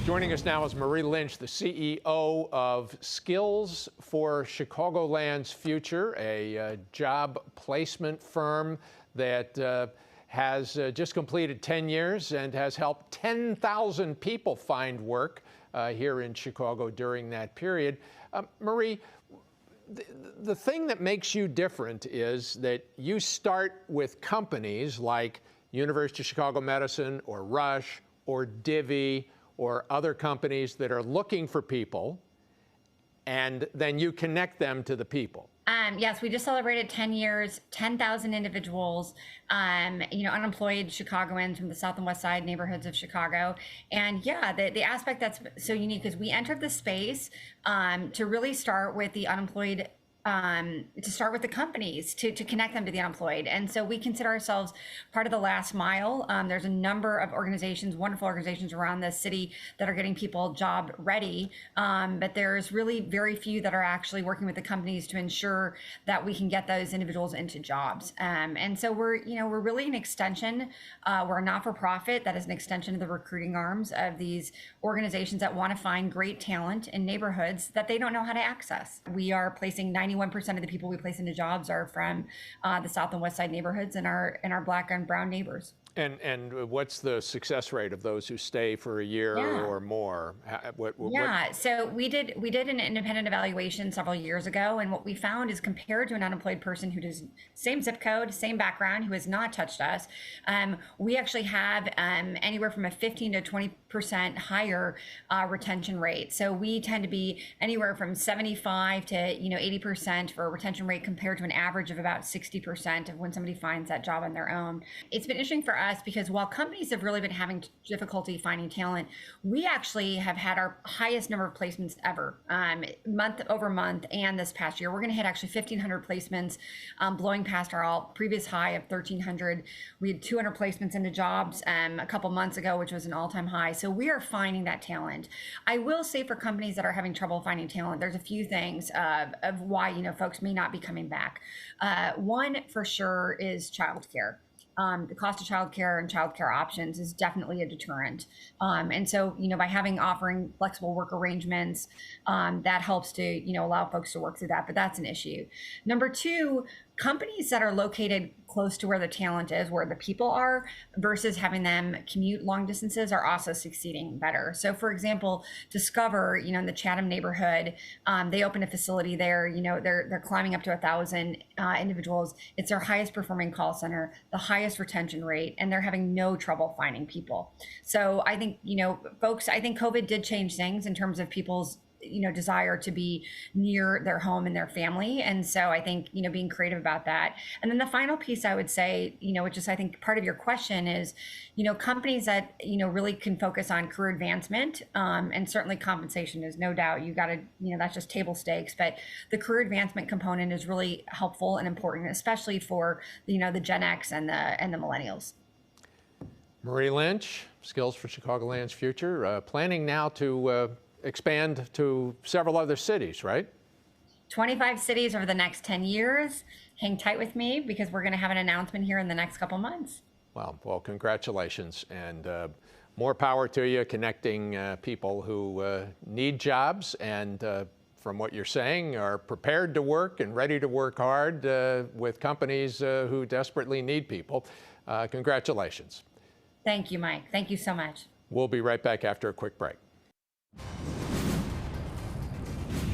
Joining us now is Marie Lynch, the CEO of Skills for Chicagoland's Future, a job placement firm that has just completed 10 years and has helped 10,000 people find work here in Chicago during that period. Marie, the thing that makes you different is that you start with companies like University of Chicago Medicine or Rush or Divvy or other companies that are looking for people, and then you connect them to the people. Yes, we just celebrated 10 years, 10,000 individuals, unemployed Chicagoans from the South and West Side neighborhoods of Chicago. And yeah, the aspect that's so unique is we entered the space to really start with the unemployed, to start with the companies, to connect them to the unemployed. And so we consider ourselves part of the last mile. There's a number of organizations, wonderful organizations around the city that are getting people job ready. But there's really very few that are actually working with the companies to ensure that we can get those individuals into jobs. And so we're really an extension. We're a not-for-profit that is an extension of the recruiting arms of these organizations that want to find great talent in neighborhoods that they don't know how to access. We are placing 91% of the people we place into jobs are from the South and West Side neighborhoods and our Black and brown neighbors. And what's the success rate of those who stay for a year or more? So we did an independent evaluation several years ago, and what we found is compared to an unemployed person who does same zip code, same background, who has not touched us, we actually have anywhere from a 15 to 20% higher retention rate. So we tend to be anywhere from 75 to 80% for a retention rate compared to an average of about 60% of when somebody finds that job on their own. It's been interesting for us because while companies have really been having difficulty finding talent, we actually have had our highest number of placements ever, month over month. And this past year, we're going to hit actually 1,500 placements, blowing past our previous high of 1,300. We had 200 placements into jobs a couple months ago, which was an all-time high. So we are finding that talent. I will say for companies that are having trouble finding talent, there's a few things of why folks may not be coming back. One for sure is childcare. The cost of childcare and childcare options is definitely a deterrent. And so, by offering flexible work arrangements, that helps to, allow folks to work through that, but that's an issue. Number two, companies that are located close to where the talent is, where the people are, versus having them commute long distances are also succeeding better. So for example, Discover, in the Chatham neighborhood, they opened a facility there, they're climbing up to 1,000 individuals. It's their highest performing call center, the highest retention rate, and they're having no trouble finding people. So I think, folks, I think COVID did change things in terms of people's desire to be near their home and their family. And so I think, being creative about that. And then the final piece I would say, which is I think part of your question is, companies that, really can focus on career advancement, and certainly compensation is no doubt, you got to, that's just table stakes, but the career advancement component is really helpful and important, especially for, the Gen X and the millennials. Marie Lynch, Skills for Chicagoland's Future, planning now to expand to several other cities, right? 25 cities over the next 10 years. Hang tight with me because we're going to have an announcement here in the next couple months. Well, congratulations, and more power to you connecting people who need jobs and from what you're saying are prepared to work and ready to work hard with companies who desperately need people. Congratulations. Thank you, Mike. Thank you so much. We'll be right back after a quick break.